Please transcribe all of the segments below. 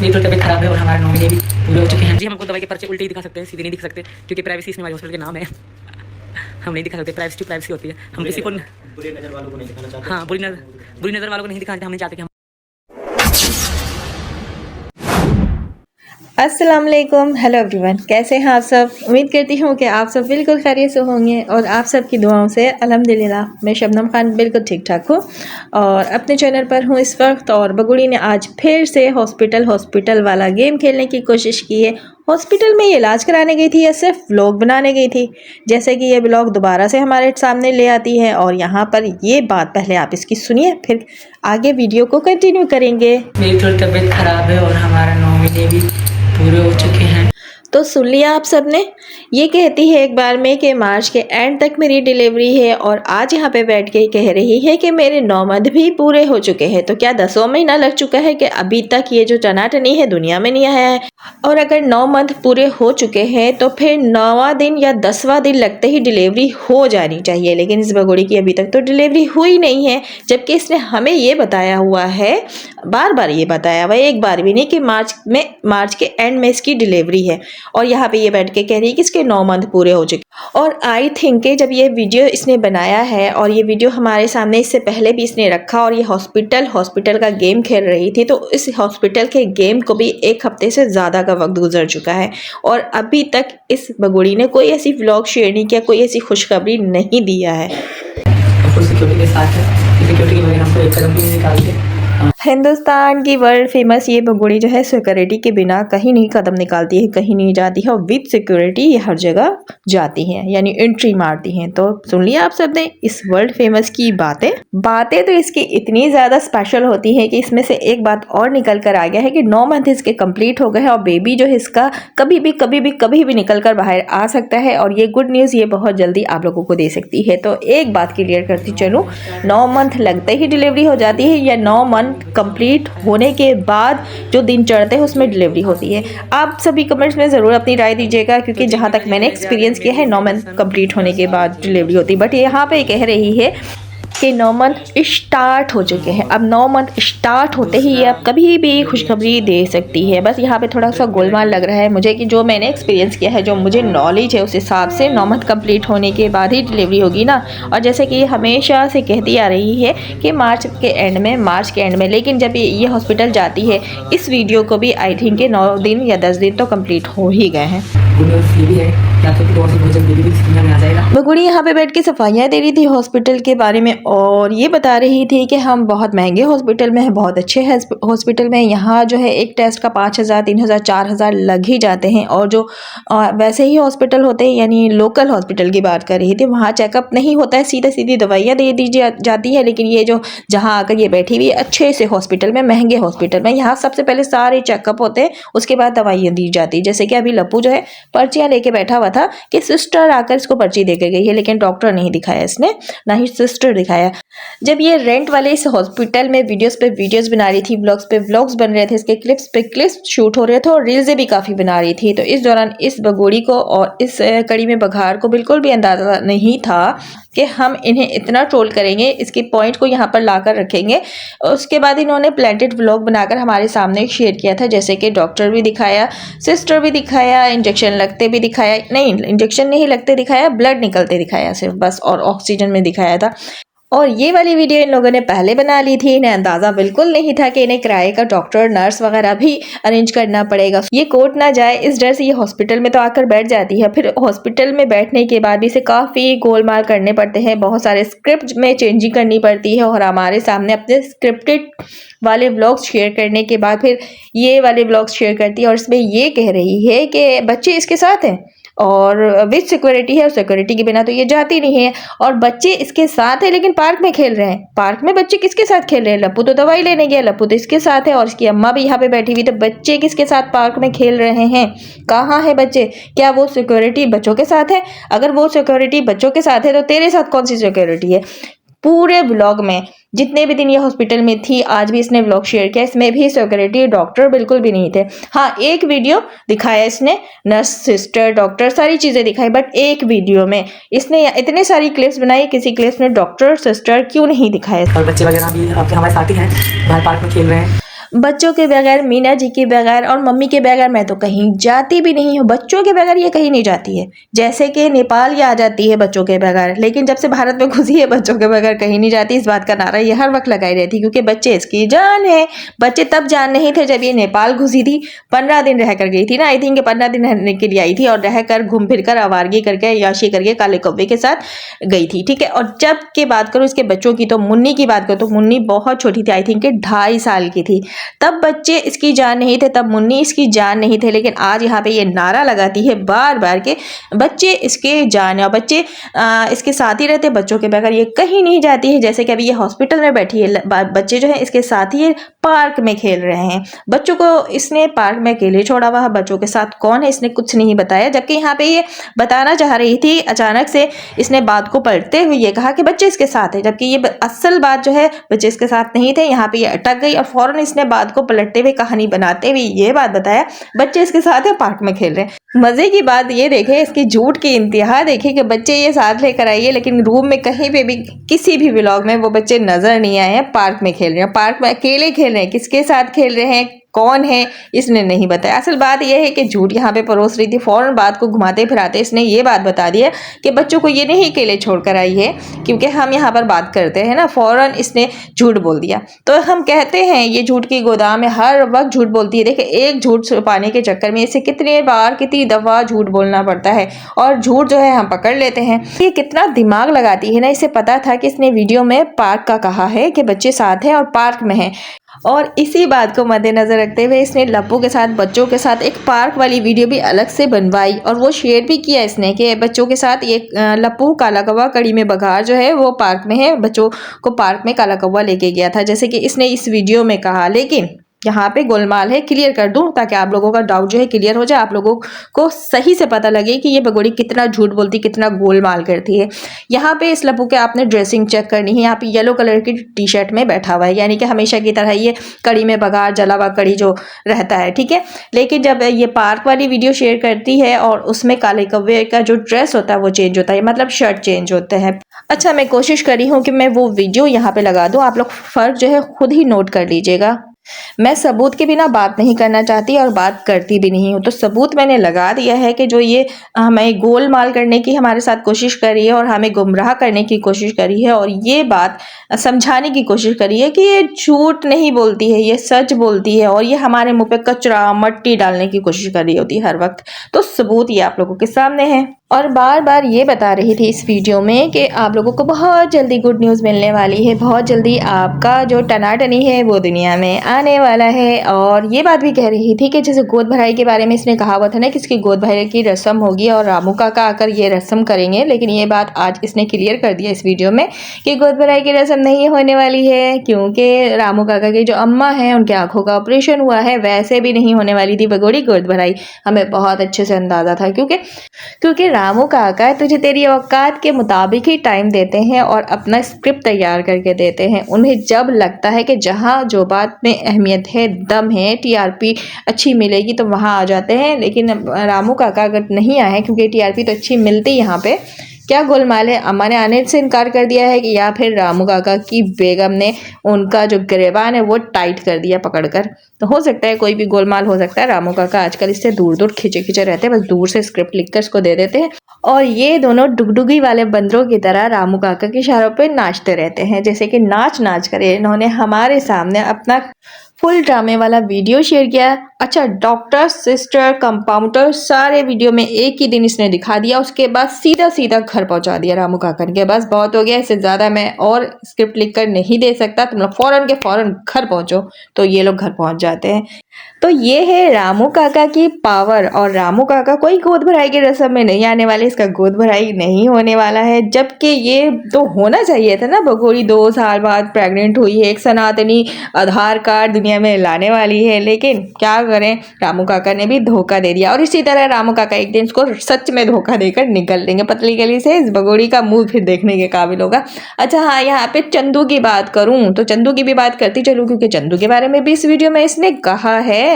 मेरी तो तबीयत खराब है और हमारे नॉमिनी भी पूरे हो चुके हैं जी। हमको दवाई के पर्चे उल्टे ही दिखा सकते हैं, सीधे नहीं दिख सकते, क्योंकि प्राइवेसी इसमें हमारे हॉस्पिटल के नाम है। हम नहीं दिखा सकते, प्राइवेसी प्राइवेसी होती है। हम किसी को बुरी नज़र वालों को नहीं दिखाना चाहते। हाँ, बुरी नज़र वालों को नहीं दिखाना चाहते। हम नहीं चाहते कि हम अस्सलाम वालेकुम, हेलो एवरीवन, कैसे हैं आप सब। उम्मीद करती हूँ कि आप सब बिल्कुल खैरियत से होंगे और आप सब की दुआओं से अल्हम्दुलिल्लाह मैं शबनम खान बिल्कुल ठीक ठाक हूँ और अपने चैनल पर हूँ इस वक्त। और बगुड़ी ने आज फिर से हॉस्पिटल वाला गेम खेलने की कोशिश की है। हॉस्पिटल में ये इलाज कराने गई थी या सिर्फ व्लॉग बनाने गई थी, जैसे कि ये व्लॉग दोबारा से हमारे सामने ले आती है। और यहाँ पर ये बात पहले आप इसकी सुनिए, फिर आगे वीडियो को कंटिन्यू करेंगे। मेरी तो तबीयत खराब है और हमारा नॉमिनी भी पूरे हो चुके हैं। तो सुन लिया आप सबने, ये कहती है एक बार में कि मार्च के एंड तक मेरी डिलीवरी है और आज यहाँ पे बैठ के कह रही है कि मेरे 9 मंथ भी पूरे हो चुके हैं। तो क्या 10वां महीना लग चुका है कि अभी तक ये जो टनाटनी है दुनिया में नहीं आया है। और अगर 9 मंथ पूरे हो चुके हैं तो फिर 9वां दिन या 10वां दिन लगते ही डिलीवरी हो जानी चाहिए, लेकिन इस बगुड़ी की अभी तक तो डिलीवरी हुई नहीं है। जबकि इसने हमें ये बताया हुआ है, बार बार ये बताया हुआ है, एक बार भी नहीं, कि मार्च के एंड में इसकी डिलीवरी है। और यहाँ पे ये बैठ के कह रही है कि इसके 9 मंथ पूरे हो चुके। और आई थिंक जब ये वीडियो इसने बनाया है और ये वीडियो हमारे सामने इससे पहले भी इसने रखा और ये हॉस्पिटल का गेम खेल रही थी, तो इस हॉस्पिटल के गेम को भी 1 हफ्ते से ज़्यादा का वक्त गुजर चुका है और अभी तक इस बगुड़ी ने कोई ऐसी व्लॉग शेयर नहीं किया, कोई ऐसी खुशखबरी नहीं दिया है। सिक्योरिटी के साथ है, सिक्योरिटी के बगैर हमको एक कदम भी नहीं निकालते। हिंदुस्तान की वर्ल्ड फेमस ये बगुड़ी जो है सिक्योरिटी के बिना कहीं नहीं कदम निकालती है, कहीं नहीं जाती है और विद सिक्योरिटी ये हर जगह जाती हैं, यानी एंट्री मारती हैं। तो सुन लिया आप सबने इस वर्ल्ड फेमस की बातें तो इसकी इतनी ज़्यादा स्पेशल होती है कि इसमें से एक बात और निकल कर आ गया है कि 9 मंथ इसके कंप्लीट हो गए हैं और बेबी जो है इसका कभी भी निकल कर बाहर आ सकता है। और ये गुड न्यूज़ ये बहुत जल्दी आप लोगों को दे सकती है। तो एक बात क्लियर करती चलूँ, 9 मंथ लगते ही डिलीवरी हो जाती है या 9 मंथ कंप्लीट होने के बाद जो दिन चढ़ते हैं उसमें डिलीवरी होती है? आप सभी कमेंट्स में ज़रूर अपनी राय दीजिएगा, क्योंकि जहाँ तक मैंने एक्सपीरियंस किया है 9 मंथ कंप्लीट होने के बाद डिलीवरी होती है। बट यहाँ पे कह रही है कि 9 मंथ स्टार्ट हो चुके हैं। अब 9 मंथ स्टार्ट होते ही ये अब कभी भी खुशखबरी दे सकती है। बस यहाँ पे थोड़ा सा गोलमाल लग रहा है मुझे, कि जो मैंने एक्सपीरियंस किया है, जो मुझे नॉलेज है, उस हिसाब से 9 मंथ कंप्लीट होने के बाद ही डिलीवरी होगी ना। और जैसे कि ये हमेशा से कहती आ रही है कि मार्च के एंड में, लेकिन जब ये हॉस्पिटल जाती है, इस वीडियो को भी आई थिंक 9 दिन या 10 दिन तो कंप्लीट हो ही गए हैं। बगुड़ी यहाँ पे बैठ के सफाइयाँ दे रही थी हॉस्पिटल के बारे में और ये बता रही थी कि हम बहुत महंगे हॉस्पिटल में हैं, बहुत अच्छे हॉस्पिटल में। यहाँ जो है एक टेस्ट का 5,000, 3,000, 4,000 लग ही जाते हैं। और जो वैसे ही हॉस्पिटल होते हैं, यानी लोकल हॉस्पिटल की बात कर रही थी, वहाँ चेकअप नहीं होता है, सीधी दवाइयाँ दे दी जाती है। लेकिन ये जो जहाँ आकर ये बैठी हुई अच्छे से हॉस्पिटल में, महंगे हॉस्पिटल में, यहाँ सबसे पहले सारे चेकअप होते हैं, उसके बाद दवाइयाँ दी जाती है। जैसे कि अभी लप्पू जो है पर्चियाँ लेके बैठा हुआ था कि सिस्टर आकर इसको पर्ची दे के गई है, लेकिन डॉक्टर नहीं दिखाया इसने, ना ही सिस्टर दिखाया। जब ये रेंट वाले इस हॉस्पिटल में वीडियोस पे वीडियोस बना रही थी, व्लॉग्स पे व्लॉग्स बन रहे थे, इसके क्लिप्स पे क्लिप्स शूट हो रहे थे और रील्स भी काफ़ी बना रही थी, तो इस दौरान इस बगोड़ी को और इस कड़ी में बघार को बिल्कुल भी अंदाज़ा नहीं था कि हम इन्हें इतना ट्रोल करेंगे, इसके पॉइंट को यहाँ पर लाकर रखेंगे। उसके बाद इन्होंने प्लांटेड व्लॉग बनाकर हमारे सामने शेयर किया था, जैसे कि डॉक्टर भी दिखाया, सिस्टर भी दिखाया, इंजेक्शन लगते भी दिखाया, नहीं इंजेक्शन नहीं लगते दिखाया, ब्लड निकलते दिखाया सिर्फ बस, और ऑक्सीजन में दिखाया था। और ये वाली वीडियो इन लोगों ने पहले बना ली थी, इन्हें अंदाज़ा बिल्कुल नहीं था कि इन्हें किराए का डॉक्टर नर्स वगैरह भी अरेंज करना पड़ेगा। ये कोर्ट ना जाए इस डर से ये हॉस्पिटल में तो आकर बैठ जाती है, फिर हॉस्पिटल में बैठने के बाद भी इसे काफ़ी गोलमाल करने पड़ते हैं, बहुत सारे स्क्रिप्ट में चेंजिंग करनी पड़ती है और हमारे सामने अपने स्क्रिप्टेड वाले व्लॉग्स शेयर करने के बाद फिर ये वाले व्लॉग्स शेयर करती है और इसमें ये कह रही है कि बच्चे इसके साथ हैं और विद सिक्योरिटी है, और सिक्योरिटी के बिना तो ये जाती नहीं है। और बच्चे इसके साथ है लेकिन पार्क में खेल रहे हैं। पार्क में बच्चे किसके साथ खेल रहे हैं? लप्पू तो दवाई लेने गया, लप्पू तो इसके साथ है और इसकी अम्मा भी यहाँ पे बैठी हुई, तो बच्चे किसके साथ पार्क में खेल रहे हैं? कहाँ है बच्चे? क्या वो सिक्योरिटी बच्चों के साथ है? अगर वो सिक्योरिटी बच्चों के साथ है तो तेरे साथ कौन सी सिक्योरिटी है? पूरे ब्लॉग में जितने भी दिन ये हॉस्पिटल में थी, आज भी इसने व्लॉग शेयर किया, इसमें भी सिक्योरिटी डॉक्टर बिल्कुल भी नहीं थे। हाँ, एक वीडियो दिखाया इसने, नर्स, सिस्टर, डॉक्टर सारी चीज़ें दिखाई, बट एक वीडियो में इसने इतने सारी क्लिप्स बनाई, किसी क्लिप्स में डॉक्टर सिस्टर क्यों नहीं दिखाया? और बच्चे वगैरह भी आपके हमारे साथी हैं, बाहर पार्क में खेल रहे हैं। बच्चों के बगैर, मीना जी के बगैर और मम्मी के बगैर मैं तो कहीं जाती भी नहीं हूँ। बच्चों के बगैर ये कहीं नहीं जाती है। जैसे कि नेपाल ये आ जाती है बच्चों के बगैर, लेकिन जब से भारत में घुसी है बच्चों के बगैर कहीं नहीं जाती। इस बात का नारा ये हर वक्त लगाई रहती है, क्योंकि बच्चे इसकी जान है। बच्चे तब जान नहीं थे जब ये नेपाल घुसी थी, 15 दिन रह कर गई थी ना, आई थिंक 15 दिन रहने के लिए आई थी, और रह कर घूम फिर कर आवारगी करके याशी करके काले कौवे के साथ गई थी, ठीक है। और जब के बात करूँ इसके बच्चों की, तो मुन्नी की बात करूँ तो मुन्नी बहुत छोटी थी, आई थिंक 2.5 साल की थी। तब बच्चे इसकी जान नहीं थे, तब मुन्नी इसकी जान नहीं थे। लेकिन आज यहाँ पे ये नारा लगाती है बार बार के बच्चे इसके जान है, और बच्चे इसके साथ ही रहते, बच्चों के बगैर ये कहीं नहीं जाती है। जैसे कि अभी ये हॉस्पिटल में बैठी है, बच्चे जो है इसके साथ ही पार्क में खेल रहे हैं। बच्चों को इसने पार्क में अकेले छोड़ा हुआ है, बच्चों के साथ कौन है इसने कुछ नहीं बताया। जबकि यहाँ पे ये बताना चाह रही थी, अचानक से इसने बात को पलटते हुए ये कहा कि बच्चे इसके साथ है, जबकि ये असल बात जो है बच्चे इसके साथ नहीं थे। यहाँ पे ये अटक गई और फौरन इसने बात को पलटते हुए, कहानी बनाते हुए ये बात बताया बच्चे इसके साथ है, पार्क में खेल रहे हैं। मजे की बात ये देखे, इसकी झूठ की इंतहा देखे कि बच्चे ये साथ लेकर आई है, लेकिन रूम में कहीं पे भी किसी भी व्लॉग में वो बच्चे नजर नहीं आए हैं। पार्क में खेल रहे हैं, पार्क में अकेले खेल रहे हैं, किसके साथ खेल रहे हैं, कौन है, इसने नहीं बताया। असल बात यह है कि झूठ यहाँ पे परोस रही थी। फौरन बात को घुमाते फिराते इसने ये बात बता दी है कि बच्चों को ये नहीं अकेले छोड़कर आई है, क्योंकि हम यहाँ पर बात करते हैं ना। फौरन इसने झूठ बोल दिया। तो हम कहते हैं ये झूठ की गोदाम है, हर वक्त झूठ बोलती है। देखिए, एक झूठ छुपाने के चक्कर में इसे कितनी बार कितनी दफ़ा झूठ बोलना पड़ता है, और झूठ जो है हम पकड़ लेते हैं। ये कितना दिमाग लगाती है ना। इसे पता था कि इसने वीडियो में पार्क का कहा है कि बच्चे साथ हैं और पार्क में हैं, और इसी बात को मद्देनजर रखते हुए इसने लप्पू के साथ, बच्चों के साथ एक पार्क वाली वीडियो भी अलग से बनवाई, और वो शेयर भी किया इसने कि बच्चों के साथ ये लप्पू काला कौवा कड़ी में बघार जो है वो पार्क में है, बच्चों को पार्क में काला कौवा लेके गया था, जैसे कि इसने इस वीडियो में कहा। लेकिन यहाँ पे गोलमाल है, क्लियर कर दूं ताकि आप लोगों का डाउट जो है क्लियर हो जाए, आप लोगों को सही से पता लगे कि ये बगोड़ी कितना झूठ बोलती, कितना गोलमाल करती है। यहाँ पे इस लप्पू के आपने ड्रेसिंग चेक करनी है। यहाँ पे येलो कलर की टी शर्ट में बैठा हुआ है, यानी कि हमेशा की तरह ये कड़ी में बघार, जला हुआ कड़ी जो रहता है, ठीक है। लेकिन जब ये पार्क वाली वीडियो शेयर करती है और उसमें काले कौवे का जो ड्रेस होता है वो चेंज होता है, मतलब शर्ट चेंज होते हैं। अच्छा, मैं कोशिश कर रही हूँ कि मैं वो वीडियो यहाँ पे लगा दूँ, आप लोग फ़र्क जो है खुद ही नोट कर लीजिएगा। मैं सबूत के बिना बात नहीं करना चाहती और बात करती भी नहीं हूँ। तो सबूत मैंने लगा दिया है कि जो ये हमें गोलमाल करने की हमारे साथ कोशिश करी है और हमें गुमराह करने की कोशिश करी है, और ये बात समझाने की कोशिश करी है कि ये झूठ नहीं बोलती है, ये सच बोलती है, और ये हमारे मुंह पे कचरा मट्टी डालने की कोशिश कर रही होती है हर वक्त। तो सबूत ये आप लोगों के सामने है। और बार बार ये बता रही थी इस वीडियो में कि आप लोगों को बहुत जल्दी गुड न्यूज़ मिलने वाली है, बहुत जल्दी आपका जो टनाटनी है वो दुनिया में आने वाला है। और ये बात भी कह रही थी कि जैसे गोद भराई के बारे में इसने कहा हुआ था ना कि इसकी गोद भराई की रस्म होगी और रामू काका आकर ये रस्म करेंगे, लेकिन ये बात आज इसने क्लियर कर दिया इस वीडियो में कि गोद भराई की रस्म नहीं होने वाली है, क्योंकि रामू काका की जो अम्मा है उनके आँखों का ऑपरेशन हुआ है। वैसे भी नहीं होने वाली थी बगोड़ी गोद भराई, हमें बहुत अच्छे से अंदाज़ा था, क्योंकि रामू काका तुझे तेरी औकात के मुताबिक ही टाइम देते हैं और अपना स्क्रिप्ट तैयार करके देते हैं। उन्हें जब लगता है कि जहाँ जो बात में अहमियत है, दम है, टीआरपी अच्छी मिलेगी तो वहाँ आ जाते हैं। लेकिन रामू काका अगर नहीं आए, क्योंकि टीआरपी तो अच्छी मिलती यहाँ पे, क्या गोलमाल है, अम्मा ने आने से इनकार कर दिया है कि या फिर रामू काका की बेगम ने उनका जो गिरेबान है वो टाइट कर दिया पकड़कर। तो हो सकता है कोई भी गोलमाल हो सकता है। रामू काका आजकल इससे दूर दूर खिंचे रहते हैं, बस दूर से स्क्रिप्ट लिखकर इसको दे देते हैं, और ये दोनों डुगडुगी वाले बंदरों की तरह रामू काका के इशारों पे नाचते रहते हैं, जैसे कि नाच कर इन्होंने हमारे सामने अपना फुल ड्रामे वाला वीडियो शेयर किया। अच्छा, डॉक्टर, सिस्टर, कंपाउंडर सारे वीडियो में एक ही दिन इसने दिखा दिया, उसके बाद सीधा घर पहुंचा दिया रामू काका के। बस बहुत हो गया, इससे ज़्यादा मैं और स्क्रिप्ट लिखकर नहीं दे सकता, तुम लोग फ़ौरन के फ़ौरन घर पहुंचो। तो ये लोग घर पहुंच जाते हैं। तो ये है रामू काका की पावर, और रामू काका कोई गोद भराई की रस्म में नहीं आने वाले, इसका गोद भराई नहीं होने वाला है। जबकि ये तो होना चाहिए था ना, बगोड़ी 2 साल बाद प्रेग्नेंट हुई है, एक सनातनी आधार कार्ड दुनिया में लाने वाली है, लेकिन क्या करें, रामू काका ने भी धोखा दे दिया। और इसी तरह रामू काका एक दिन इसको सच में धोखा देकर निकल लेंगे पतली गली से। इस बगोड़ी का मुंह फिर देखने के काबिल होगा। अच्छा हाँ, यहाँ पे चंदू की बात करूँ तो चंदू की भी बात करती चलूँ, क्योंकि चंदू के बारे में भी इस वीडियो में इसने कहा है।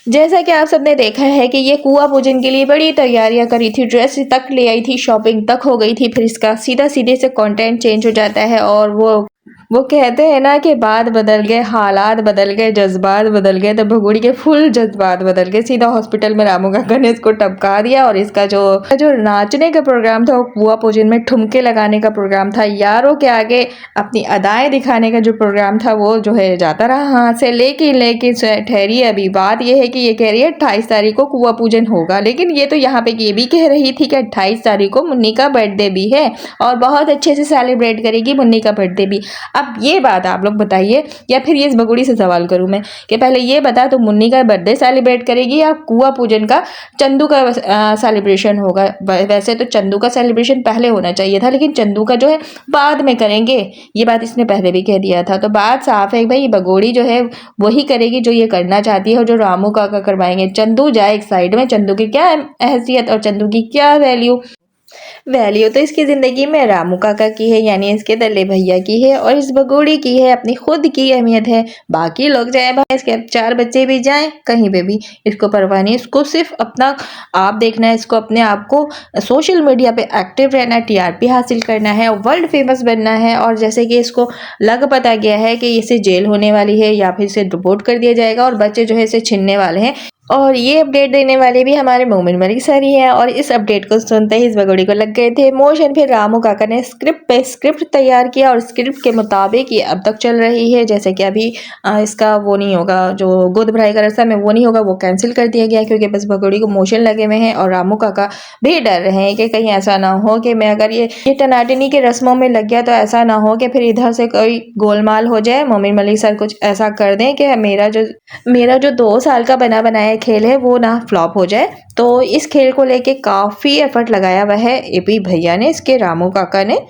जैसा कि आप सबने देखा है कि ये कुआं पूजन के लिए बड़ी तैयारियां करी थी, ड्रेस तक ले आई थी, शॉपिंग तक हो गई थी, फिर इसका सीधे से कंटेंट चेंज हो जाता है और वो वो कहते हैं ना कि बात बदल गए, हालात बदल गए, जज्बात बदल गए, तो भगोड़ी के फुल जज्बात बदल गए। सीधा हॉस्पिटल में रामू काका ने इसको टपका दिया और इसका जो नाचने का प्रोग्राम था, वो कुआं पूजन में ठुमके लगाने का प्रोग्राम था, यारों के आगे अपनी अदाएं दिखाने का जो प्रोग्राम था वो जो है जाता रहा हाथ से। लेकिन ठहरी अभी बात ये है कि ये कह रही है 28 तारीख को कुआं पूजन होगा, लेकिन ये तो यहाँ पे ये भी कह रही थी कि 28 तारीख को मुन्नी का बर्थडे भी है और बहुत अच्छे से सेलिब्रेट करेगी मुन्नी का बर्थडे भी। अब ये बात आप लोग बताइए, या फिर ये इस बगुड़ी से सवाल करूं मैं कि पहले ये बता, तो मुन्नी का बर्थडे सेलिब्रेट करेगी या कुआं पूजन का चंदू का सेलिब्रेशन होगा? वैसे तो चंदू का सेलिब्रेशन पहले होना चाहिए था, लेकिन चंदू का जो है बाद में करेंगे, ये बात इसने पहले भी कह दिया था। तो बात साफ है भाई, बगोड़ी जो है वही करेगी जो ये करना चाहती है और जो रामू काका करवाएंगे। चंदू जाए एक साइड में, चंदू की क्या हैसियत और चंदू की क्या वैल्यू तो इसकी ज़िंदगी में रामू काका की है, यानी इसके दल्ले भैया की है, और इस बगोड़ी की है, अपनी खुद की अहमियत है। बाकी लोग जाए भाई, इसके 4 बच्चे भी जाएं कहीं पे भी, इसको परवाह नहीं। इसको सिर्फ अपना आप देखना है, इसको अपने आप को सोशल मीडिया पे एक्टिव रहना है, टीआरपी हासिल करना है, वर्ल्ड फेमस बनना है। और जैसे कि इसको लग पता गया है कि इसे जेल होने वाली है या फिर इसे डिपोर्ट कर दिया जाएगा और बच्चे जो है इसे छीनने वाले हैं, और ये अपडेट देने वाले भी हमारे मोमिन मलिक सर ही हैं। और इस अपडेट को सुनते ही इस बगोड़ी को लग गए थे इमोशन। फिर रामू काका ने स्क्रिप्ट तैयार किया और स्क्रिप्ट के मुताबिक ये अब तक चल रही है। जैसे कि अभी इसका वो नहीं होगा, जो गोद भराई का रस्म है वो नहीं होगा, वो कैंसिल कर दिया गया क्योंकि बस बगोड़ी को मोशन लगे हुए हैं। और रामू काका भी डर रहे हैं कि कहीं ऐसा ना हो कि मैं अगर ये टनाटनी के रस्मों में लग गया तो ऐसा ना हो कि फिर इधर से कोई गोलमाल हो जाए, मोमिन मलिक सर कुछ ऐसा कर दें कि मेरा जो 2 साल का बना बनाया खेल है वो ना फ्लॉप हो जाए। तो इस खेल को लेके काफ़ी एफर्ट लगाया हुआ है एपी भैया ने, इसके रामू काका ने।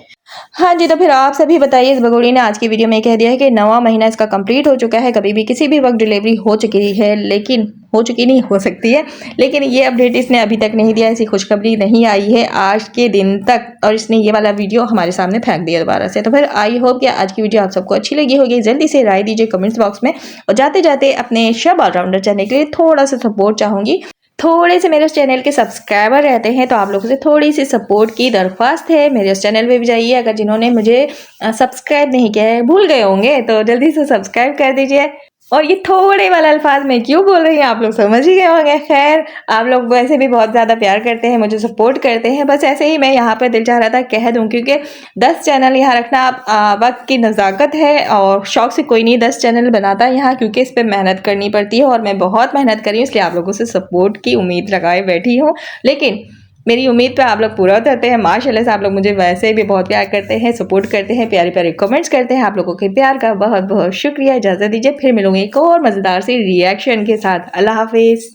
हाँ जी, तो फिर आप सभी बताइए, इस बगोड़ी ने आज की वीडियो में कह दिया है कि 9वां महीना इसका कंप्लीट हो चुका है, कभी भी किसी भी वक्त डिलीवरी हो चुकी है, लेकिन हो चुकी नहीं हो सकती है, लेकिन ये अपडेट इसने अभी तक नहीं दिया, ऐसी खुशखबरी नहीं आई है आज के दिन तक, और इसने ये वाला वीडियो हमारे सामने फेंक दिया दोबारा से। तो फिर आई होप कि आज की वीडियो आप सबको अच्छी लगी होगी। जल्दी से राय दीजिए कमेंट्स बॉक्स में, और जाते जाते अपने शब ऑलराउंडर चैनल के लिए थोड़ा सा सपोर्ट चाहूँगी। थोड़े से मेरे उस चैनल के सब्सक्राइबर रहते हैं, तो आप लोगों से थोड़ी सी सपोर्ट की दरख्वास्त है। मेरे उस चैनल पे भी जाइए, अगर जिन्होंने मुझे सब्सक्राइब नहीं किया है, भूल गए होंगे, तो जल्दी से सब्सक्राइब कर दीजिए। और ये थोड़े वाला अल्फाज मैं क्यों बोल रही हूँ आप लोग समझ ही गए होंगे। खैर, आप लोग वैसे भी बहुत ज़्यादा प्यार करते हैं, मुझे सपोर्ट करते हैं, बस ऐसे ही मैं यहाँ पे दिल चाह रहा था कह दूँ, क्योंकि 10 चैनल यहाँ रखना आप वक्त की नज़ाकत है, और शौक से कोई नहीं 10 चैनल बनाता यहाँ, क्योंकि इस पर मेहनत करनी पड़ती है और मैं बहुत मेहनत करी हूँ, इसलिए आप लोगों से सपोर्ट की उम्मीद लगाए बैठी हूँ। लेकिन मेरी उम्मीद पे आप लोग पूरा उतरते हैं माशाल्लाह से। आप लोग मुझे वैसे भी बहुत प्यार करते हैं, सपोर्ट करते हैं, प्यारे प्यारे कमेंट्स करते हैं। आप लोगों के प्यार का बहुत बहुत शुक्रिया। इजाज़त दीजिए, फिर मिलूंगी एक और मज़ेदार सी रिएक्शन के साथ। अल्लाह हाफिज़।